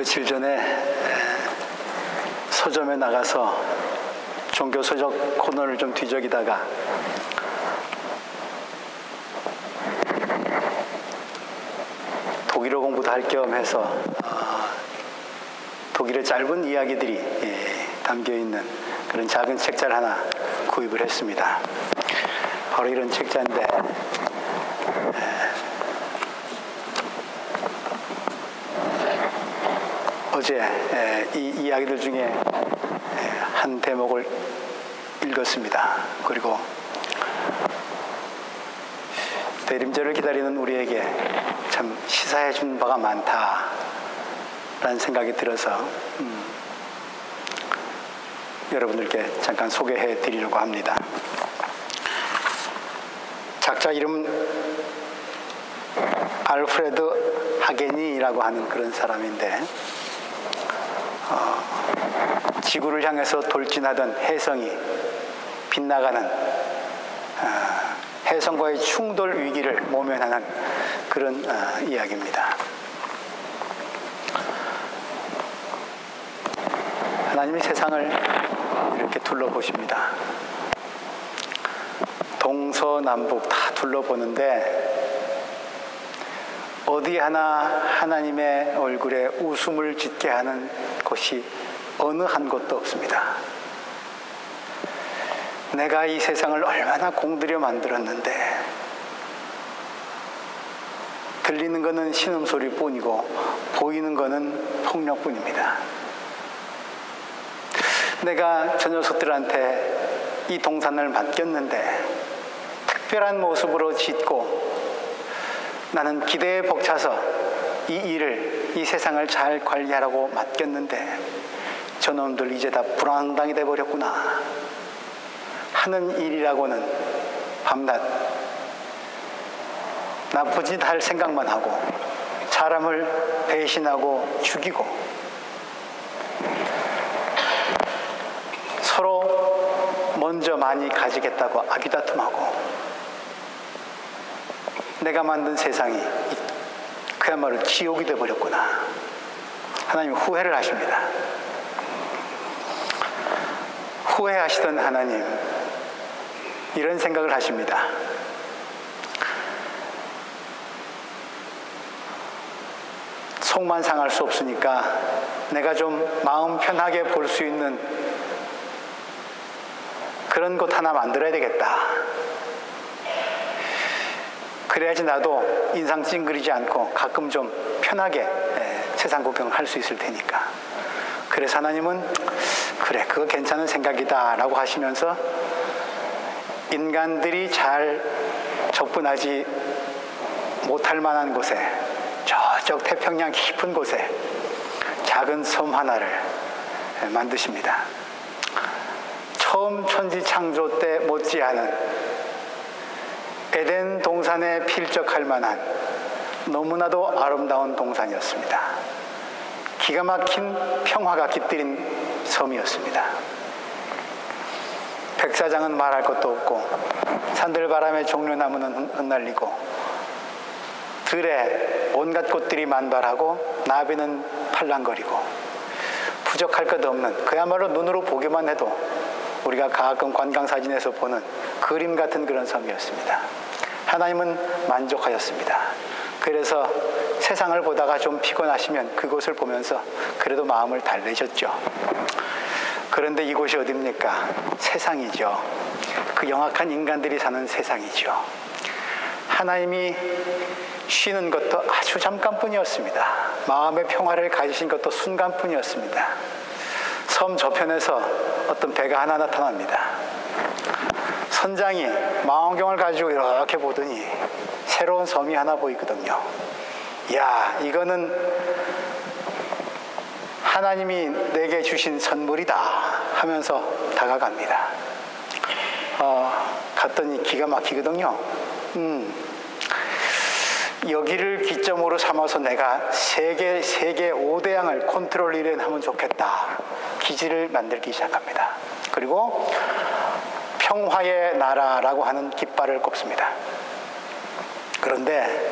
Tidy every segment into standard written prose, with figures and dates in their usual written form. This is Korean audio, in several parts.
며칠 전에 서점에 나가서 종교서적 코너를 좀 뒤적이다가 독일어 공부도 할 겸 해서 독일의 짧은 이야기들이 담겨있는 그런 작은 책자를 하나 구입을 했습니다. 바로 이런 책자인데 어제 이 이야기들 중에 한 대목을 읽었습니다. 그리고 대림절을 기다리는 우리에게 참 시사해 준 바가 많다라는 생각이 들어서 여러분들께 잠깐 소개해 드리려고 합니다. 작자 이름 알프레드 하게니라고 하는 그런 사람인데 지구를 향해서 돌진하던 혜성이 빗나가는 혜성과의 충돌 위기를 모면하는 그런 이야기입니다. 하나님이 세상을 이렇게 둘러보십니다. 동서남북 다 둘러보는데 어디 하나 하나님의 얼굴에 웃음을 짓게 하는 곳이 어느 한 곳도 없습니다. 내가 이 세상을 얼마나 공들여 만들었는데 들리는 것은 신음소리뿐이고 보이는 것은 폭력뿐입니다. 내가 저 녀석들한테 이 동산을 맡겼는데 특별한 모습으로 짓고 나는 기대에 벅차서 이 일을, 이 세상을 잘 관리하라고 맡겼는데 저놈들 이제 다 불황당이 돼버렸구나 하는 일이라고는 밤낮 나쁜 짓 할 생각만 하고 사람을 배신하고 죽이고 서로 먼저 많이 가지겠다고 아귀다툼하고 내가 만든 세상이 그야말로 지옥이 되어버렸구나. 하나님 후회를 하십니다. 후회하시던 하나님 이런 생각을 하십니다. 속만 상할 수 없으니까 내가 좀 마음 편하게 볼 수 있는 그런 곳 하나 만들어야 되겠다. 그래야지 나도 인상 찡그리지 않고 가끔 좀 편하게 세상 구경을 할 수 있을 테니까. 그래서 하나님은 그래 그거 괜찮은 생각이다 라고 하시면서 인간들이 잘 접근하지 못할 만한 곳에 저쪽 태평양 깊은 곳에 작은 섬 하나를 만드십니다. 처음 천지 창조 때 못지않은 에덴 동산에 필적할 만한 너무나도 아름다운 동산이었습니다. 기가 막힌 평화가 깃들인 섬이었습니다. 백사장은 말할 것도 없고 산들바람에 종려나무는 흩날리고 들에 온갖 꽃들이 만발하고 나비는 팔랑거리고 부족할 것 없는 그야말로 눈으로 보기만 해도 우리가 가끔 관광사진에서 보는 그림 같은 그런 섬이었습니다. 하나님은 만족하였습니다. 그래서 세상을 보다가 좀 피곤하시면 그곳을 보면서 그래도 마음을 달래셨죠. 그런데 이곳이 어디입니까? 세상이죠. 그 영악한 인간들이 사는 세상이죠. 하나님이 쉬는 것도 아주 잠깐뿐이었습니다. 마음의 평화를 가지신 것도 순간뿐이었습니다. 섬 저편에서 어떤 배가 하나 나타납니다. 선장이 망원경을 가지고 이렇게 보더니 새로운 섬이 하나 보이거든요. 야, 이거는 하나님이 내게 주신 선물이다 하면서 다가갑니다. 갔더니 기가 막히거든요. 여기를 기점으로 삼아서 내가 세계 5대양을 컨트롤 일행하면 좋겠다. 기지를 만들기 시작합니다. 그리고 평화의 나라라고 하는 깃발을 꼽습니다. 그런데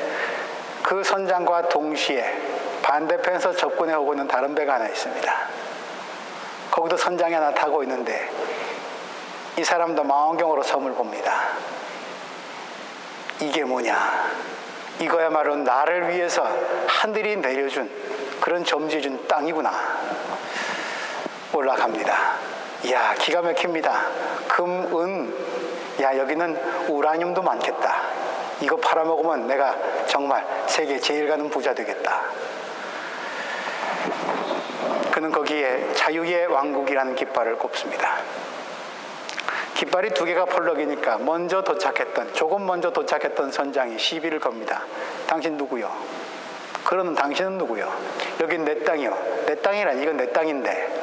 그 선장과 동시에 반대편에서 접근해 오고 있는 다른 배가 하나 있습니다. 거기도 선장이 하나 타고 있는데 이 사람도 망원경으로 섬을 봅니다. 이게 뭐냐? 이거야말로 나를 위해서 하늘이 내려준 그런 점지해준 땅이구나. 올라갑니다. 이야, 기가 막힙니다. 금, 은, 야, 여기는 우라늄도 많겠다. 이거 팔아먹으면 내가 정말 세계 제일 가는 부자 되겠다. 그는 거기에 자유의 왕국이라는 깃발을 꼽습니다. 깃발이 2개가 펄럭이니까 조금 먼저 도착했던 선장이 시비를 겁니다. 당신 누구요? 그러는 당신은 누구요? 여긴 내 땅이요. 내 땅이란 이건 내 땅인데.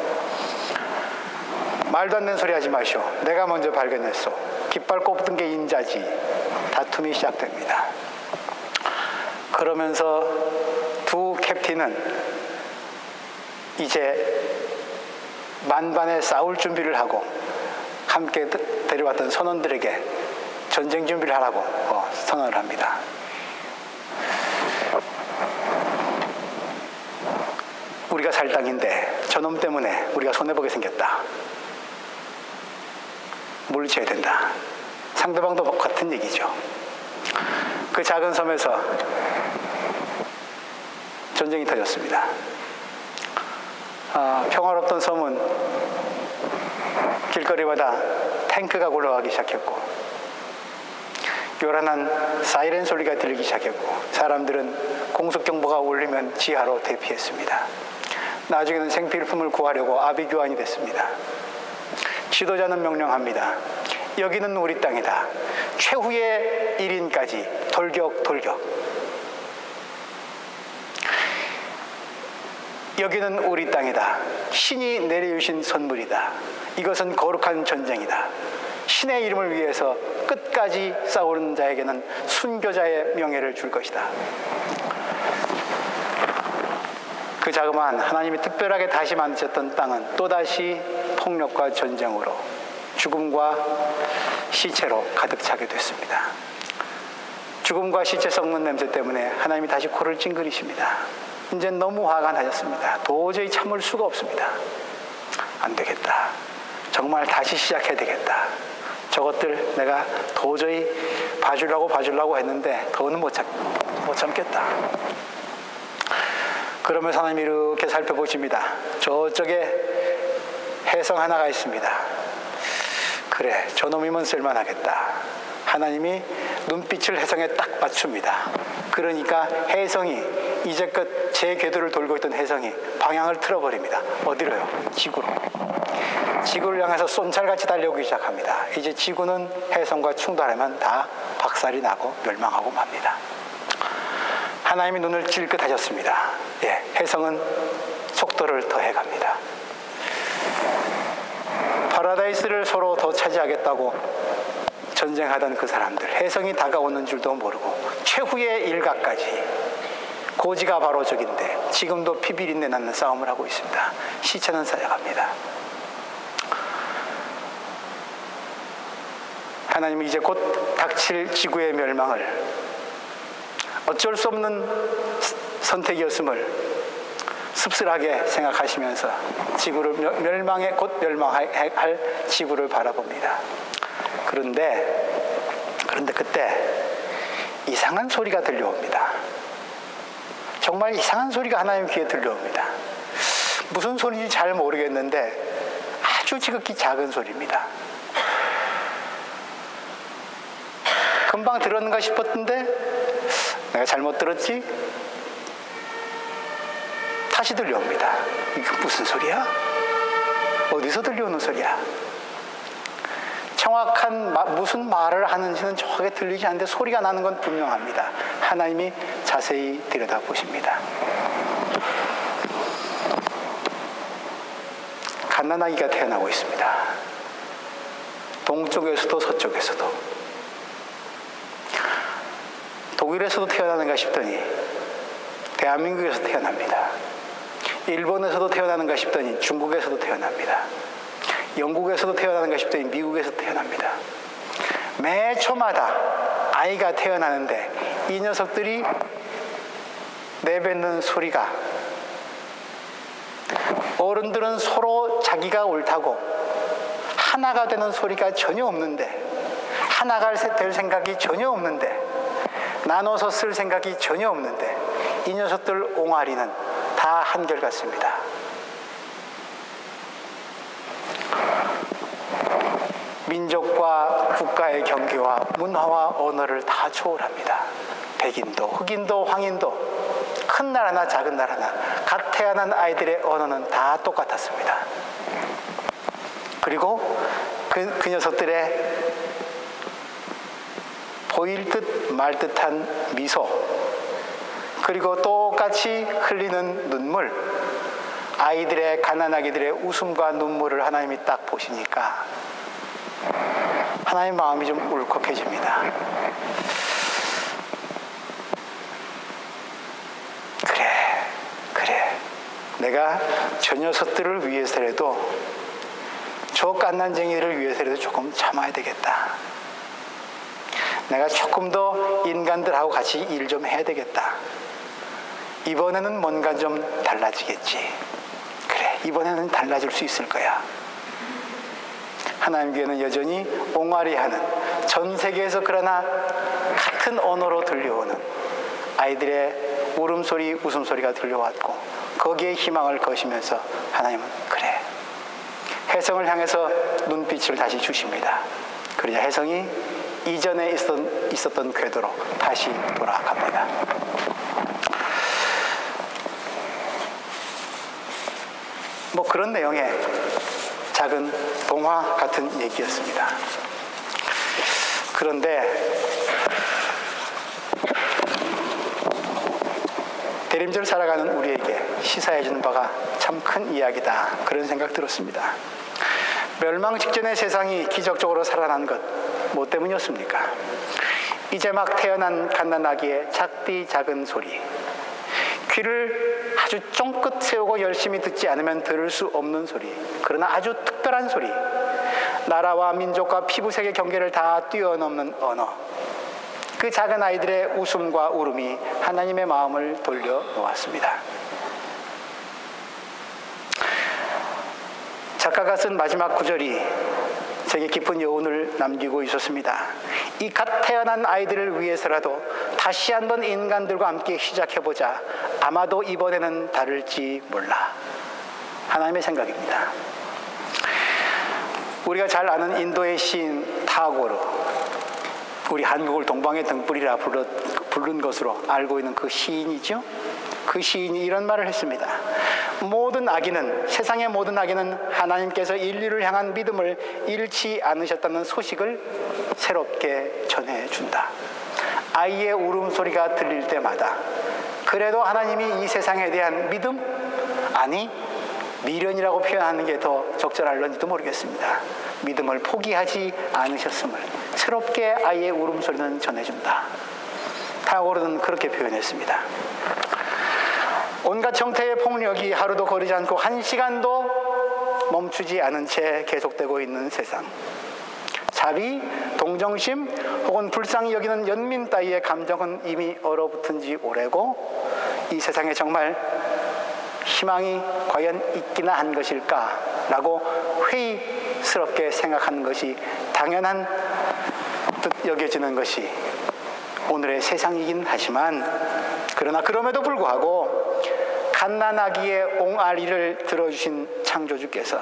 말도 안 되는 소리 하지 마시오. 내가 먼저 발견했소. 깃발 꼽던 게 인자지. 다툼이 시작됩니다. 그러면서 두 캡틴은 이제 만반에 싸울 준비를 하고 함께 데려왔던 선원들에게 전쟁 준비를 하라고 선언을 합니다. 우리가 살 땅인데 저놈 때문에 우리가 손해보게 생겼다. 물리쳐야 된다. 상대방도 같은 얘기죠. 그 작은 섬에서 전쟁이 터졌습니다. 평화롭던 섬은 길거리마다 탱크가 굴러가기 시작했고 요란한 사이렌 소리가 들리기 시작했고 사람들은 공습경보가 울리면 지하로 대피했습니다. 나중에는 생필품을 구하려고 아비규환이 됐습니다. 지도자는 명령합니다. 여기는 우리 땅이다. 최후의 1인까지 돌격. 여기는 우리 땅이다. 신이 내려주신 선물이다. 이것은 거룩한 전쟁이다. 신의 이름을 위해서 끝까지 싸우는 자에게는 순교자의 명예를 줄 것이다. 그 자그마한 하나님이 특별하게 다시 만드셨던 땅은 또다시 폭력과 전쟁으로 죽음과 시체로 가득 차게 됐습니다. 죽음과 시체 썩는 냄새 때문에 하나님이 다시 코를 찡그리십니다. 이제 너무 화가 나셨습니다. 도저히 참을 수가 없습니다. 안 되겠다. 정말 다시 시작해야 되겠다. 저것들 내가 도저히 봐주려고 했는데 더는 못 참겠다. 그러면서 하나님이 이렇게 살펴보십니다. 저쪽에 혜성 하나가 있습니다. 그래, 저놈이면 쓸만하겠다. 하나님이 눈빛을 혜성에 딱 맞춥니다. 그러니까 혜성이 이제껏 제 궤도를 돌고 있던 혜성이 방향을 틀어버립니다. 어디로요? 지구로. 지구를 향해서 쏜살같이 달려오기 시작합니다. 이제 지구는 혜성과 충돌하면 다 박살이 나고 멸망하고 맙니다. 하나님이 눈을 찔끗 하셨습니다. 예, 혜성은 속도를 더해갑니다. 파라다이스를 서로 더 차지하겠다고 전쟁하던 그 사람들, 혜성이 다가오는 줄도 모르고 최후의 일각까지 고지가 바로 저긴데 지금도 피비린내 나는 싸움을 하고 있습니다. 시체는 쌓여갑니다. 하나님은 이제 곧 닥칠 지구의 멸망을 어쩔 수 없는 선택이었음을 씁쓸하게 생각하시면서 지구를 곧 멸망할 지구를 바라봅니다. 그런데 그때 이상한 소리가 들려옵니다. 정말 이상한 소리가 하나님 귀에 들려옵니다. 무슨 소리인지 잘 모르겠는데 아주 지극히 작은 소리입니다. 금방 들었는가 싶었는데 내가 잘못 들었지? 다시 들려옵니다. 이게 무슨 소리야? 어디서 들려오는 소리야? 정확한 무슨 말을 하는지는 정확하게 들리지 않는데 소리가 나는 건 분명합니다. 하나님이 자세히 들여다보십니다. 갓난아기가 태어나고 있습니다. 동쪽에서도 서쪽에서도. 독일에서도 태어나는가 싶더니 대한민국에서 태어납니다. 일본에서도 태어나는가 싶더니 중국에서도 태어납니다. 영국에서도 태어나는가 싶더니 미국에서 태어납니다. 매 초마다 아이가 태어나는데 이 녀석들이 내뱉는 소리가, 어른들은 서로 자기가 옳다고 하나가 되는 소리가 전혀 없는데, 하나가 될 생각이 전혀 없는데, 나눠서 쓸 생각이 전혀 없는데, 이 녀석들 옹알이는 다 한결같습니다. 민족과 국가의 경계와 문화와 언어를 다 초월합니다. 백인도, 흑인도, 황인도, 큰 나라나 작은 나라나 갓 태어난 아이들의 언어는 다 똑같았습니다. 그리고 그 녀석들의 보일 듯 말 듯한 미소, 그리고 똑같이 흘리는 눈물, 아이들의, 가난아기들의 웃음과 눈물을 하나님이 딱 보시니까 하나님 마음이 좀 울컥해집니다. 그래. 내가 저 녀석들을 위해서라도, 저 갓난쟁이를 위해서라도 조금 참아야 되겠다. 내가 조금 더 인간들하고 같이 일 좀 해야 되겠다. 이번에는 뭔가 좀 달라지겠지. 그래, 이번에는 달라질 수 있을 거야. 하나님 교회는 여전히 옹알이하는, 전 세계에서 그러나 같은 언어로 들려오는 아이들의 울음소리, 웃음소리가 들려왔고, 거기에 희망을 거시면서 하나님은 그래, 혜성을 향해서 눈빛을 다시 주십니다. 그러자 혜성이 이전에 있었던 궤도로 다시 돌아갑니다. 뭐 그런 내용의 작은 동화 같은 얘기였습니다. 그런데 대림절 살아가는 우리에게 시사해 주는 바가 참 큰 이야기다, 그런 생각 들었습니다. 멸망 직전의 세상이 기적적으로 살아난 것, 뭐 때문이었습니까? 이제 막 태어난 갓난아기의 작디 작은 소리, 귀를 아주 쫑긋 세우고 열심히 듣지 않으면 들을 수 없는 소리, 그러나 아주 특별한 소리, 나라와 민족과 피부색의 경계를 다 뛰어넘는 언어, 그 작은 아이들의 웃음과 울음이 하나님의 마음을 돌려놓았습니다. 작가가 쓴 마지막 구절이 제게 깊은 여운을 남기고 있었습니다. 이 갓 태어난 아이들을 위해서라도 다시 한번 인간들과 함께 시작해보자. 아마도 이번에는 다를지 몰라. 하나님의 생각입니다. 우리가 잘 아는 인도의 시인 타고르, 우리 한국을 동방의 등불이라 부른 것으로 알고 있는 그 시인이죠. 그 시인이 이런 말을 했습니다. 세상의 모든 악인은 하나님께서 인류를 향한 믿음을 잃지 않으셨다는 소식을 새롭게 전해준다. 아이의 울음소리가 들릴 때마다 그래도 하나님이 이 세상에 대한 믿음, 아니 미련이라고 표현하는 게 더 적절할런지도 모르겠습니다. 믿음을 포기하지 않으셨음을 새롭게 아이의 울음소리는 전해준다. 타고르는 그렇게 표현했습니다. 온갖 형태의 폭력이 하루도 거리지 않고 한 시간도 멈추지 않은 채 계속되고 있는 세상, 자비, 동정심 혹은 불쌍히 여기는 연민 따위의 감정은 이미 얼어붙은 지 오래고, 이 세상에 정말 희망이 과연 있기나 한 것일까라고 회의스럽게 생각하는 것이 당연한 듯 여겨지는 것이 오늘의 세상이긴 하지만, 그러나 그럼에도 불구하고 갓난아기의 옹알이를 들어주신 창조주께서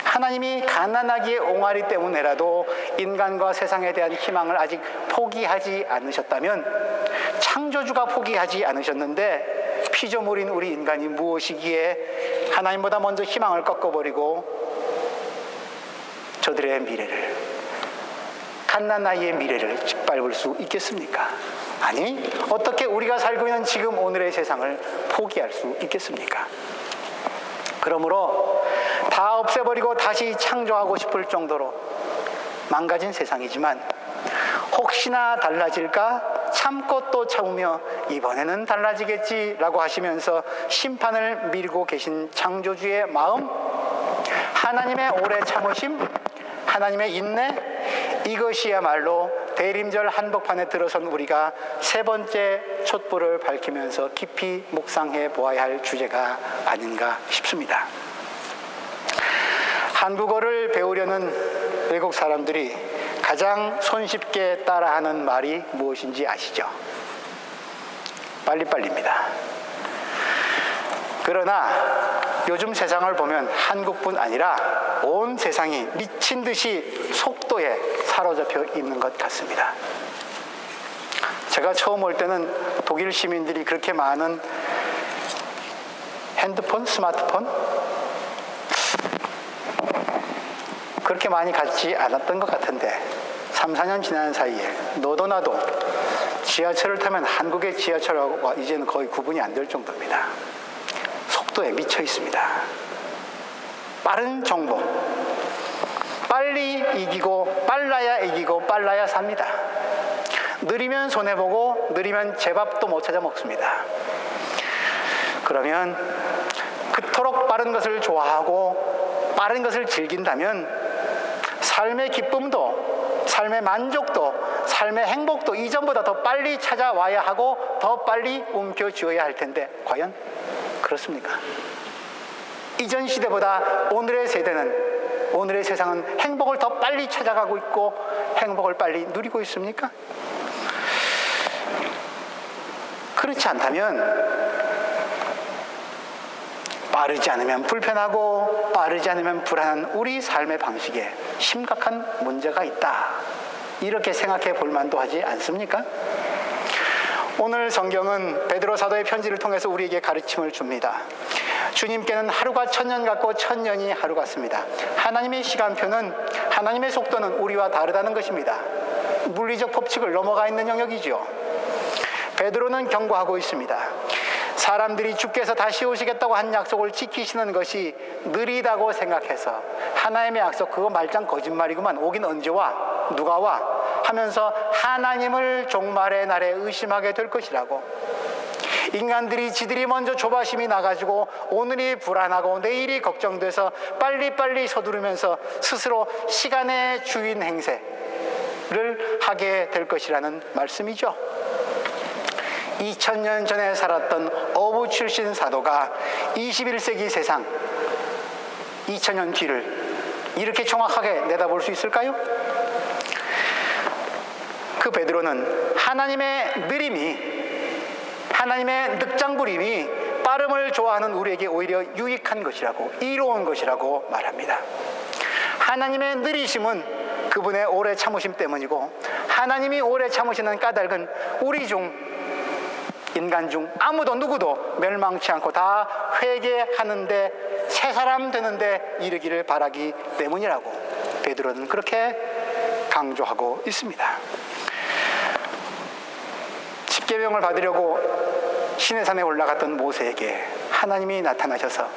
하나님이 갓난아기의 옹알이 때문에라도 인간과 세상에 대한 희망을 아직 포기하지 않으셨다면, 창조주가 포기하지 않으셨는데 피조물인 우리 인간이 무엇이기에 하나님보다 먼저 희망을 꺾어버리고 저들의 미래를, 갓난아이의 미래를 짓밟을 수 있겠습니까? 아니, 어떻게 우리가 살고 있는 지금 오늘의 세상을 포기할 수 있겠습니까? 그러므로 다 없애버리고 다시 창조하고 싶을 정도로 망가진 세상이지만, 혹시나 달라질까 참고 또 참으며 이번에는 달라지겠지라고 하시면서 심판을 미루고 계신 창조주의 마음, 하나님의 오래 참으심, 하나님의 인내, 이것이야말로 대림절 한복판에 들어선 우리가 세 번째 촛불을 밝히면서 깊이 묵상해 보아야 할 주제가 아닌가 싶습니다. 한국어를 배우려는 외국 사람들이 가장 손쉽게 따라하는 말이 무엇인지 아시죠? 빨리빨리입니다. 그러나 요즘 세상을 보면 한국뿐 아니라 온 세상이 미친 듯이 속도에 사로잡혀 있는 것 같습니다. 제가 처음 올 때는 독일 시민들이 그렇게 많은 핸드폰, 스마트폰 그렇게 많이 갖지 않았던 것 같은데 3, 4년 지난 사이에 너도 나도 지하철을 타면 한국의 지하철하고 이제는 거의 구분이 안 될 정도입니다. 속도에 미쳐 있습니다. 빠른 정보, 빨리 이기고 빨라야 이기고 빨라야 삽니다. 느리면 손해보고 느리면 제밥도 못 찾아 먹습니다. 그러면 그토록 빠른 것을 좋아하고 빠른 것을 즐긴다면 삶의 기쁨도 삶의 만족도 삶의 행복도 이전보다 더 빨리 찾아와야 하고 더 빨리 움켜쥐어야 할 텐데 과연 그렇습니까? 이전 시대보다 오늘의 세대는 오늘의 세상은 행복을 더 빨리 찾아가고 있고 행복을 빨리 누리고 있습니까? 그렇지 않다면 빠르지 않으면 불편하고 빠르지 않으면 불안한 우리 삶의 방식에 심각한 문제가 있다. 이렇게 생각해 볼 만도 하지 않습니까? 오늘 성경은 베드로 사도의 편지를 통해서 우리에게 가르침을 줍니다. 주님께는 하루가 천년 같고 천년이 하루 같습니다. 하나님의 시간표는 하나님의 속도는 우리와 다르다는 것입니다. 물리적 법칙을 넘어가 있는 영역이죠. 베드로는 경고하고 있습니다. 사람들이 주께서 다시 오시겠다고 한 약속을 지키시는 것이 느리다고 생각해서 하나님의 약속 그거 말짱 거짓말이구만 오긴 언제 와? 누가 와? 하면서 하나님을 종말의 날에 의심하게 될 것이라고. 인간들이 지들이 먼저 조바심이 나가지고 오늘이 불안하고 내일이 걱정돼서 빨리빨리 서두르면서 스스로 시간의 주인 행세를 하게 될 것이라는 말씀이죠. 2000년 전에 살았던 어부 출신 사도가 21세기 세상 2000년 뒤를 이렇게 정확하게 내다볼 수 있을까요? 그 베드로는 하나님의 느림이 하나님의 늑장부림이 빠름을 좋아하는 우리에게 오히려 유익한 것이라고 이로운 것이라고 말합니다. 하나님의 느리심은 그분의 오래 참으심 때문이고 하나님이 오래 참으시는 까닭은 우리 중 인간 중 아무도 누구도 멸망치 않고 다 회개하는데 새 사람 되는데 이르기를 바라기 때문이라고 베드로는 그렇게 강조하고 있습니다. 십계명을 받으려고 시내산에 올라갔던 모세에게 하나님이 나타나셔서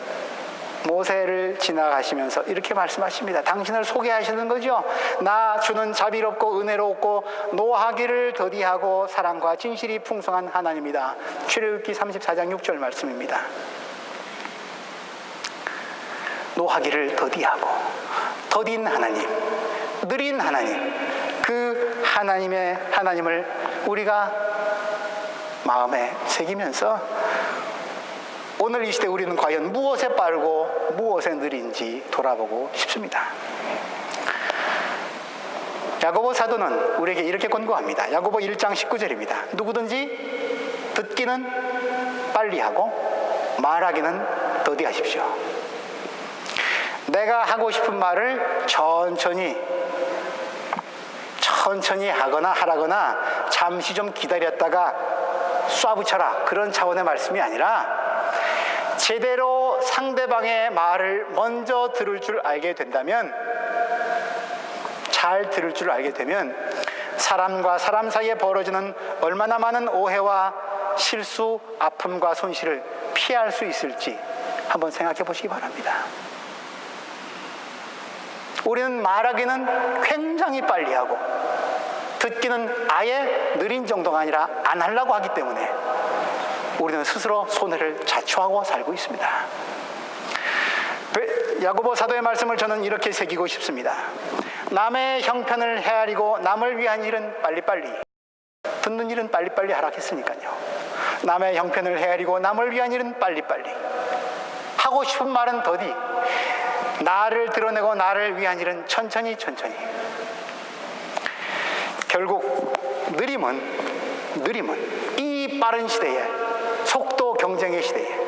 모세를 지나가시면서 이렇게 말씀하십니다. 당신을 소개하시는 거죠. 나 주는 자비롭고 은혜롭고 노하기를 더디하고 사랑과 진실이 풍성한 하나님이다. 출애굽기 34장 6절 말씀입니다. 노하기를 더디하고 더딘 하나님, 느린 하나님, 그 하나님을 우리가 마음에 새기면서 오늘 이 시대 우리는 과연 무엇에 빠르고 무엇에 느린지 돌아보고 싶습니다. 야고보 사도는 우리에게 이렇게 권고합니다. 야고보 1장 19절입니다. 누구든지 듣기는 빨리 하고 말하기는 더디하십시오. 내가 하고 싶은 말을 천천히 하거나 잠시 좀 기다렸다가 쏴붙여라, 그런 차원의 말씀이 아니라 제대로 상대방의 말을 먼저 들을 줄 알게 된다면, 잘 들을 줄 알게 되면 사람과 사람 사이에 벌어지는 얼마나 많은 오해와 실수, 아픔과 손실을 피할 수 있을지 한번 생각해 보시기 바랍니다. 우리는 말하기는 굉장히 빨리 하고 듣기는 아예 느린 정도가 아니라 안 하려고 하기 때문에 우리는 스스로 손해를 자초하고 살고 있습니다. 야고보 사도의 말씀을 저는 이렇게 새기고 싶습니다. 남의 형편을 헤아리고 남을 위한 일은 빨리빨리, 듣는 일은 빨리빨리 하라겠으니까요. 남의 형편을 헤아리고 남을 위한 일은 빨리빨리, 하고 싶은 말은 더디, 나를 드러내고 나를 위한 일은 천천히. 결국 느림은 이 빠른 시대에, 속도 경쟁의 시대에,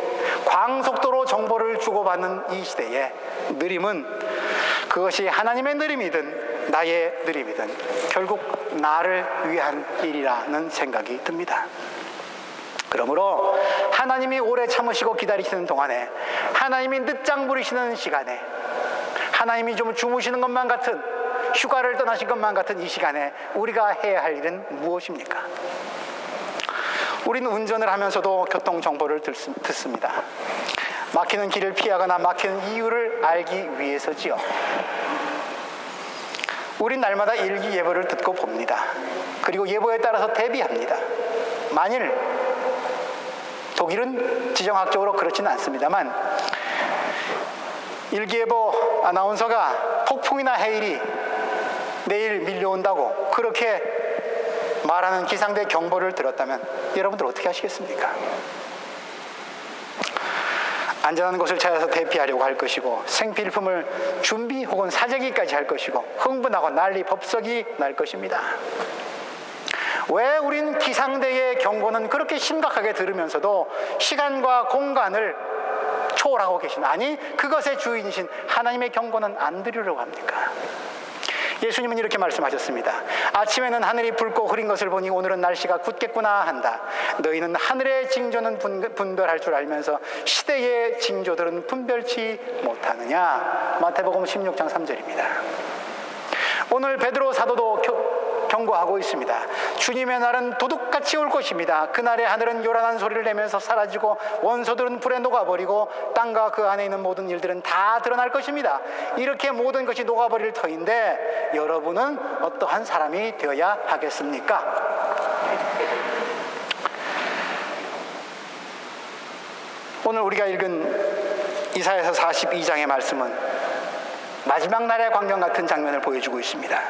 광속도로 정보를 주고받는 이 시대에 느림은, 그것이 하나님의 느림이든 나의 느림이든 결국 나를 위한 일이라는 생각이 듭니다. 그러므로 하나님이 오래 참으시고 기다리시는 동안에, 하나님이 늦장 부리시는 시간에, 하나님이 좀 주무시는 것만 같은, 휴가를 떠나신 것만 같은 이 시간에 우리가 해야 할 일은 무엇입니까? 우리는 운전을 하면서도 교통정보를 듣습니다. 막히는 길을 피하거나 막히는 이유를 알기 위해서지요. 우린 날마다 일기예보를 듣고 봅니다. 그리고 예보에 따라서 대비합니다. 만일, 독일은 지정학적으로 그렇지는 않습니다만, 일기예보 아나운서가 폭풍이나 해일이 내일 밀려온다고 그렇게 말하는 기상대 경보를 들었다면 여러분들 어떻게 하시겠습니까? 안전한 곳을 찾아서 대피하려고 할 것이고, 생필품을 준비 혹은 사재기까지 할 것이고, 흥분하고 난리 법석이 날 것입니다. 왜 우린 기상대의 경고는 그렇게 심각하게 들으면서도 시간과 공간을 초월하고 계신, 아니 그것의 주인이신 하나님의 경고는 안 들으려고 합니까? 예수님은 이렇게 말씀하셨습니다. 아침에는 하늘이 붉고 흐린 것을 보니 오늘은 날씨가 굳겠구나 한다. 너희는 하늘의 징조는 분별할 줄 알면서 시대의 징조들은 분별치 못하느냐. 마태복음 16장 3절입니다. 오늘 베드로 사도도 경고하고 있습니다. 주님의 날은 도둑같이 올 것입니다. 그날에 하늘은 요란한 소리를 내면서 사라지고 원소들은 불에 녹아버리고 땅과 그 안에 있는 모든 일들은 다 드러날 것입니다. 이렇게 모든 것이 녹아버릴 터인데 여러분은 어떠한 사람이 되어야 하겠습니까? 오늘 우리가 읽은 이사야서 42장의 말씀은 마지막 날의 광경 같은 장면을 보여주고 있습니다.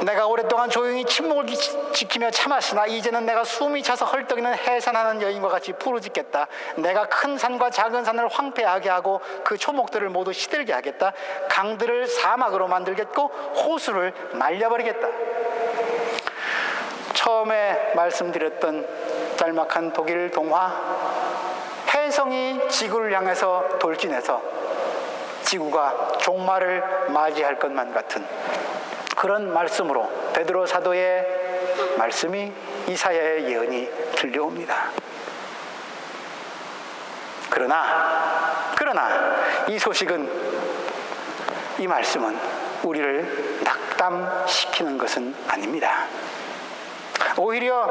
내가 오랫동안 조용히 침묵을 지키며 참았으나 이제는 내가 숨이 차서 헐떡이는 해산하는 여인과 같이 부르짖겠다. 내가 큰 산과 작은 산을 황폐하게 하고 그 초목들을 모두 시들게 하겠다. 강들을 사막으로 만들겠고 호수를 말려버리겠다. 처음에 말씀드렸던 짤막한 독일 동화, 혜성이 지구를 향해서 돌진해서 지구가 종말을 맞이할 것만 같은 그런 말씀으로 베드로 사도의 말씀이, 이사야의 예언이 들려옵니다. 그러나 이 소식은, 이 말씀은 우리를 낙담시키는 것은 아닙니다. 오히려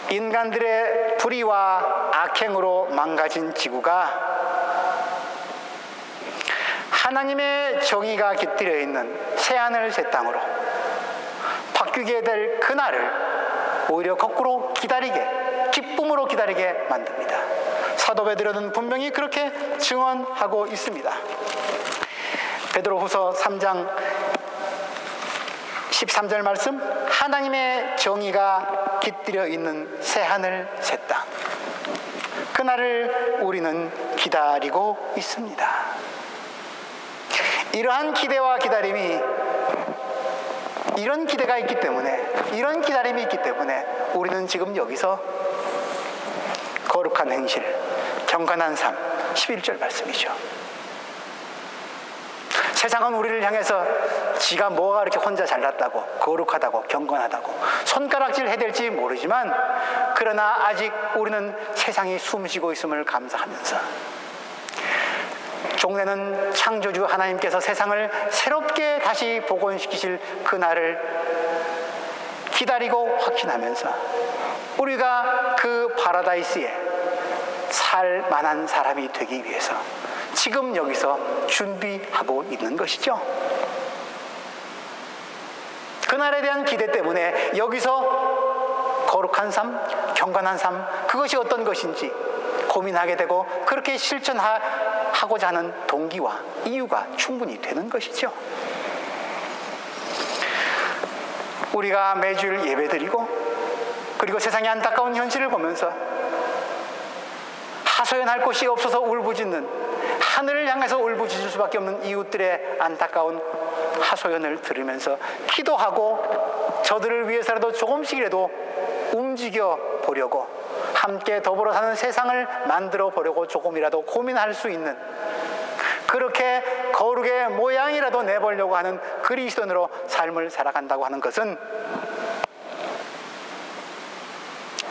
인간들의 불의와 악행으로 망가진 지구가 하나님의 정의가 깃들여 있는 새하늘 새 땅으로 바뀌게 될 그날을 오히려 거꾸로 기다리게, 기쁨으로 기다리게 만듭니다. 사도 베드로는 분명히 그렇게 증언하고 있습니다. 베드로후서 3장 13절 말씀, 하나님의 정의가 깃들여 있는 새하늘 새 땅, 그날을 우리는 기다리고 있습니다. 이러한 기대와 기다림이, 이런 기대가 있기 때문에, 이런 기다림이 있기 때문에 우리는 지금 여기서 거룩한 행실, 경건한 삶, 11절 말씀이죠. 세상은 우리를 향해서 지가 뭐가 그렇게 혼자 잘났다고, 거룩하다고, 경건하다고 손가락질 해댈지 모르지만, 그러나 아직 우리는 세상이 숨쉬고 있음을 감사하면서, 종래는 창조주 하나님께서 세상을 새롭게 다시 복원시키실 그날을 기다리고 확신하면서 우리가 그 파라다이스에 살 만한 사람이 되기 위해서 지금 여기서 준비하고 있는 것이죠. 그날에 대한 기대 때문에 여기서 거룩한 삶, 경건한 삶, 그것이 어떤 것인지 고민하게 되고 그렇게 실천하고 하고자 하는 동기와 이유가 충분히 되는 것이죠. 우리가 매주일 예배드리고 그리고 세상의 안타까운 현실을 보면서 하소연할 곳이 없어서 울부짖는, 하늘을 향해서 울부짖을 수밖에 없는 이웃들의 안타까운 하소연을 들으면서 기도하고 저들을 위해서라도 조금씩이라도 움직여 보려고, 함께 더불어 사는 세상을 만들어 보려고 조금이라도 고민할 수 있는, 그렇게 거룩의 모양이라도 내보려고 하는 그리스도인으로 삶을 살아간다고 하는 것은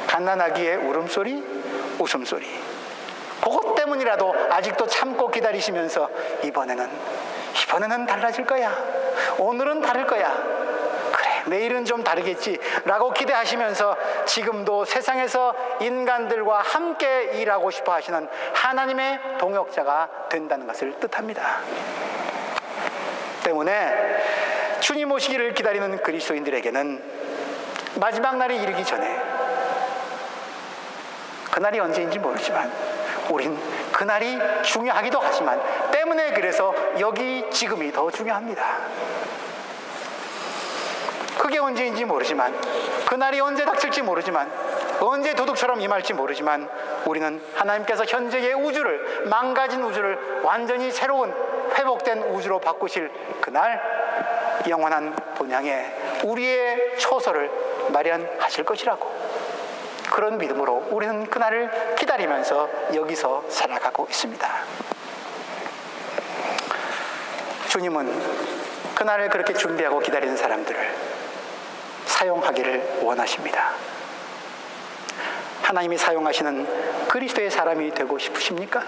갓난아기의 울음소리, 웃음소리, 그것 때문이라도 아직도 참고 기다리시면서 이번에는 달라질 거야, 오늘은 다를 거야, 그래 내일은 좀 다르겠지 라고 기대하시면서 지금도 세상에서 인간들과 함께 일하고 싶어 하시는 하나님의 동역자가 된다는 것을 뜻합니다. 때문에 주님 오시기를 기다리는 그리스도인들에게는 마지막 날이 이르기 전에, 그날이 언제인지 모르지만 우린 그날이 중요하기도 하지만 때문에 그래서 여기 지금이 더 중요합니다. 그게 언제인지 모르지만, 그날이 언제 닥칠지 모르지만, 언제 도둑처럼 임할지 모르지만 우리는 하나님께서 현재의 우주를, 망가진 우주를 완전히 새로운 회복된 우주로 바꾸실 그날 영원한 본향에 우리의 초소를 마련하실 것이라고, 그런 믿음으로 우리는 그날을 기다리면서 여기서 살아가고 있습니다. 주님은 그날을 그렇게 준비하고 기다리는 사람들을 사용하기를 원하십니다. 하나님이 사용하시는 그리스도의 사람이 되고 싶으십니까?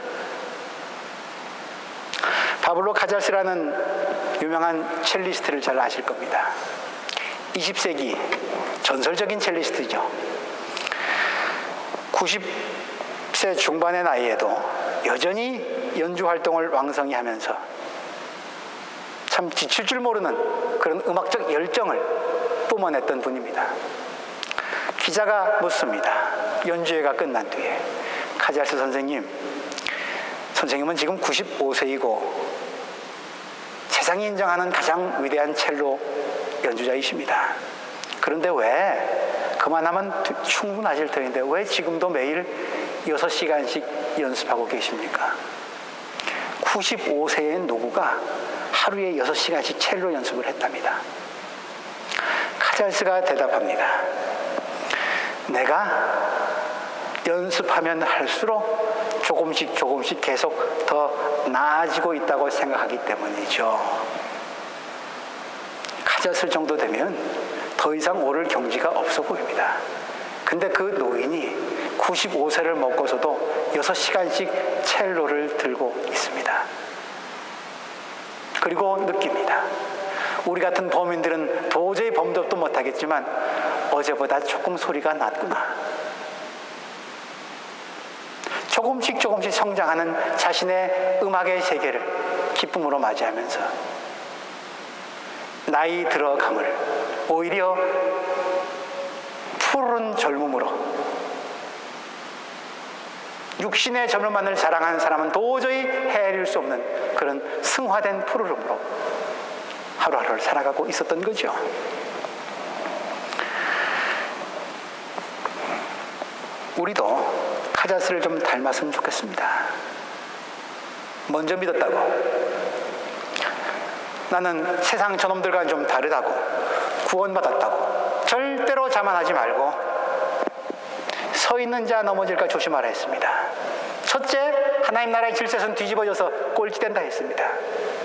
바블로 카잘스라는 유명한 첼리스트를 잘 아실 겁니다. 20세기 전설적인 첼리스트죠. 90세 중반의 나이에도 여전히 연주 활동을 왕성히 하면서 참 지칠 줄 모르는 그런 음악적 열정을 뿜어냈던 분입니다. 기자가 묻습니다. 연주회가 끝난 뒤에, 카잘스 선생님은 지금 95세이고 세상이 인정하는 가장 위대한 첼로 연주자이십니다. 그런데 왜, 그만하면 충분하실 터인데 왜 지금도 매일 6시간씩 연습하고 계십니까? 95세의 노구가 하루에 6시간씩 첼로 연습을 했답니다. 카잘스가 대답합니다. 내가 연습하면 할수록 조금씩 계속 더 나아지고 있다고 생각하기 때문이죠. 카잘스 정도 되면 더 이상 오를 경지가 없어 보입니다. 근데 그 노인이 95세를 먹고서도 6시간씩 첼로를 들고 있습니다. 그리고 느낍니다. 우리 같은 범인들은 도저히 범접도 못하겠지만 어제보다 조금 소리가 낮구나. 조금씩 성장하는 자신의 음악의 세계를 기쁨으로 맞이하면서 나이 들어감을 오히려 푸른 젊음으로, 육신의 젊음만을 자랑하는 사람은 도저히 헤아릴 수 없는 그런 승화된 푸르름으로 하루하루를 살아가고 있었던 거죠. 우리도 카잘스를 좀 닮았으면 좋겠습니다. 먼저 믿었다고, 나는 세상 저놈들과는 좀 다르다고, 구원받았다고 절대로 자만하지 말고 서 있는 자 넘어질까 조심하라 했습니다. 첫째, 하나님 나라의 질서는 뒤집어져서 꼴찌된다 했습니다.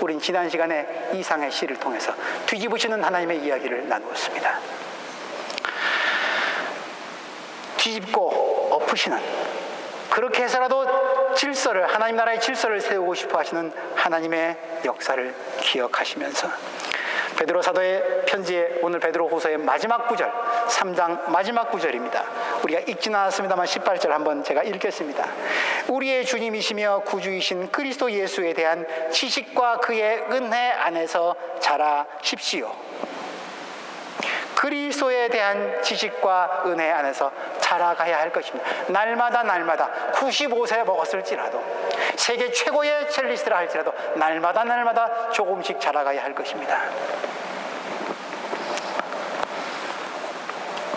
우린 지난 시간에 이상의 시를 통해서 뒤집으시는 하나님의 이야기를 나누었습니다. 뒤집고 엎으시는, 그렇게 해서라도 질서를, 하나님 나라의 질서를 세우고 싶어 하시는 하나님의 역사를 기억하시면서 베드로 사도의 편지에, 오늘 베드로 후서의 마지막 구절, 3장 마지막 구절입니다. 우리가 읽지는 않았습니다만 18절 한번 제가 읽겠습니다. 우리의 주님이시며 구주이신 그리스도 예수에 대한 지식과 그의 은혜 안에서 자라십시오. 그리스도에 대한 지식과 은혜 안에서 자라가야 할 것입니다. 날마다 95세 먹었을지라도, 세계 최고의 첼리스트라 할지라도 날마다 조금씩 자라가야 할 것입니다.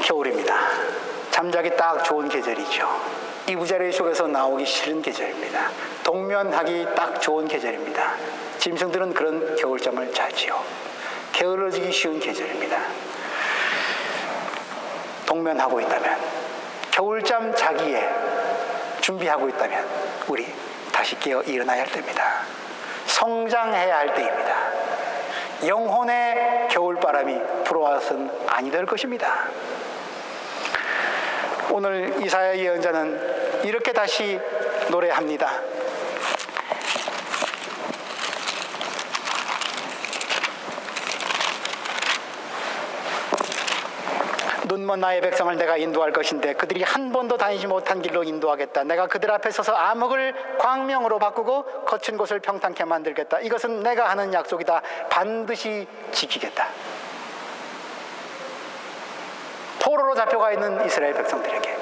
겨울입니다. 잠자기 딱 좋은 계절이죠. 이부자리 속에서 나오기 싫은 계절입니다. 동면하기 딱 좋은 계절입니다. 짐승들은 그런 겨울잠을 자지요. 게을러지기 쉬운 계절입니다. 동면하고 있다면, 겨울잠 자기에 준비하고 있다면 우리 다시 깨어 일어나야 할 때입니다. 성장해야 할 때입니다. 영혼의 겨울바람이 불어와서는 아니 될 것입니다. 오늘 이사야 예언자는 이렇게 다시 노래합니다. 눈먼 나의 백성을 내가 인도할 것인데 그들이 한 번도 다니지 못한 길로 인도하겠다. 내가 그들 앞에 서서 암흑을 광명으로 바꾸고 거친 곳을 평탄케 만들겠다. 이것은 내가 하는 약속이다. 반드시 지키겠다. 포로로 잡혀가 있는 이스라엘 백성들에게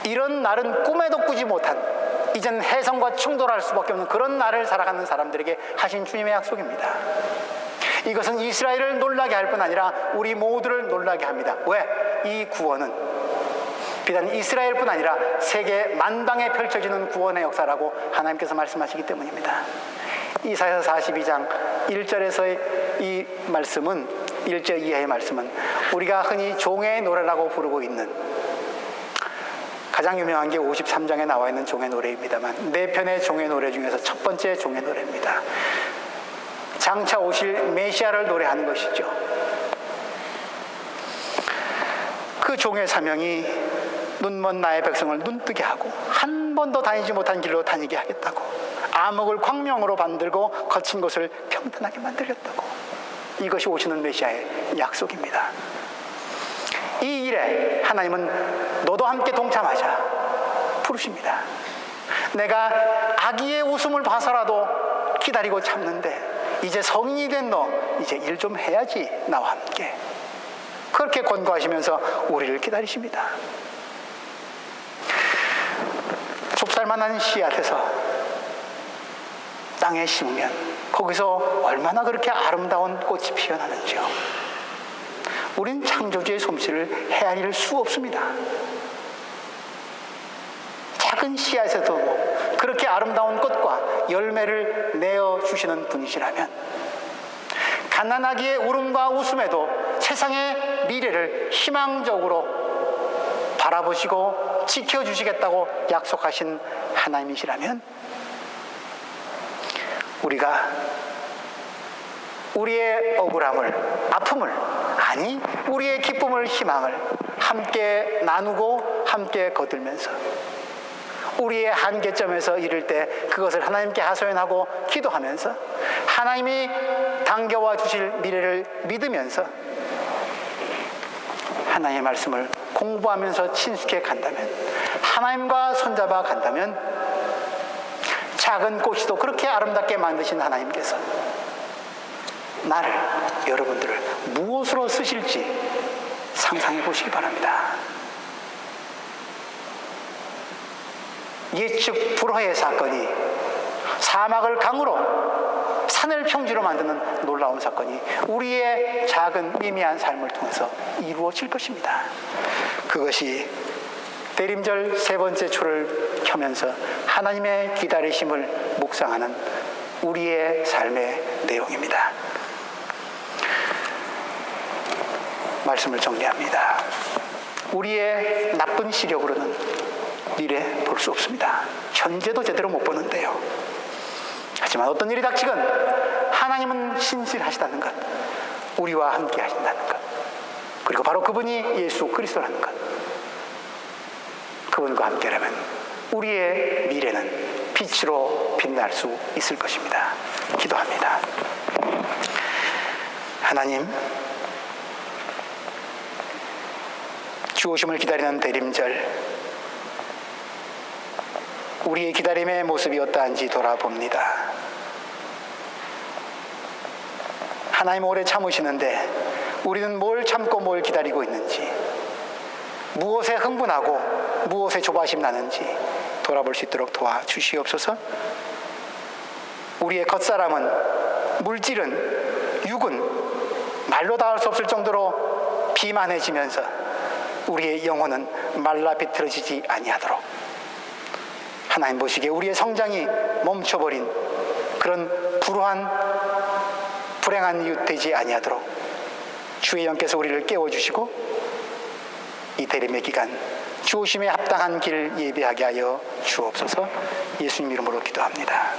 이런 날은 꿈에도 꾸지 못한, 이젠 해성과 충돌할 수밖에 없는 그런 날을 살아가는 사람들에게 하신 주님의 약속입니다. 이것은 이스라엘을 놀라게 할 뿐 아니라 우리 모두를 놀라게 합니다. 왜? 이 구원은 비단 이스라엘뿐 아니라 세계 만방에 펼쳐지는 구원의 역사라고 하나님께서 말씀하시기 때문입니다. 이사야 42장 1절에서의 이 말씀은, 1절 이하의 말씀은 우리가 흔히 종의 노래라고 부르고 있는, 가장 유명한 게 53장에 나와 있는 종의 노래입니다만, 네 편의 종의 노래 중에서 첫 번째 종의 노래입니다. 장차 오실 메시아를 노래하는 것이죠. 그 종의 사명이 눈먼 나의 백성을 눈뜨게 하고 한 번도 다니지 못한 길로 다니게 하겠다고, 암흑을 광명으로 만들고 거친 곳을 평탄하게 만들겠다고, 이것이 오시는 메시아의 약속입니다. 이 일에 하나님은 너도 함께 동참하자 부르십니다. 내가 아기의 웃음을 봐서라도 기다리고 참는데 이제 성인이 된 너, 이제 일 좀 해야지 나와 함께, 그렇게 권고하시면서 우리를 기다리십니다. 좁쌀만한 씨앗에서 땅에 심으면 거기서 얼마나 그렇게 아름다운 꽃이 피어나는지요. 우린 창조주의 솜씨를 헤아릴 수 없습니다. 작은 씨앗에서도 그렇게 아름다운 꽃과 열매를 내어주시는 분이시라면, 가난하기의 울음과 웃음에도 세상의 미래를 희망적으로 바라보시고 지켜주시겠다고 약속하신 하나님이시라면, 우리가 우리의 억울함을, 아픔을, 아니 우리의 기쁨을, 희망을 함께 나누고 함께 거들면서 우리의 한계점에서 이를 때 그것을 하나님께 하소연하고 기도하면서 하나님이 당겨와 주실 미래를 믿으면서 하나님의 말씀을 공부하면서 친숙해 간다면, 하나님과 손잡아 간다면, 작은 꽃이도 그렇게 아름답게 만드신 하나님께서 나를, 여러분들을 무엇으로 쓰실지 상상해 보시기 바랍니다. 예측 불허의 사건이 사막을 강으로, 산을 평지로 만드는 놀라운 사건이 우리의 작은 미미한 삶을 통해서 이루어질 것입니다. 그것이 대림절 세 번째 초를 켜면서 하나님의 기다리심을 묵상하는 우리의 삶의 내용입니다. 말씀을 정리합니다. 우리의 나쁜 시력으로는 미래 볼 수 없습니다. 현재도 제대로 못 보는데요. 하지만 어떤 일이 닥치건 하나님은 신실하시다는 것, 우리와 함께 하신다는 것, 그리고 바로 그분이 예수 그리스도라는 것, 그분과 함께라면 우리의 미래는 빛으로 빛날 수 있을 것입니다. 기도합니다. 하나님, 주 오심을 기다리는 대림절, 우리의 기다림의 모습이 어떠한지 돌아봅니다. 하나님 오래 참으시는데 우리는 뭘 참고 뭘 기다리고 있는지, 무엇에 흥분하고 무엇에 조바심 나는지 돌아볼 수 있도록 도와주시옵소서. 우리의 겉사람은, 물질은, 육은 말로 다 할 수 없을 정도로 비만해지면서 우리의 영혼은 말라 비틀어지지 아니하도록, 하나님 보시기에 우리의 성장이 멈춰버린 그런 불행한 이유 되지 아니하도록 주의 영께서 우리를 깨워주시고 이 대림의 기간 주오심에 합당한 길 예비하게 하여 주옵소서. 예수님 이름으로 기도합니다.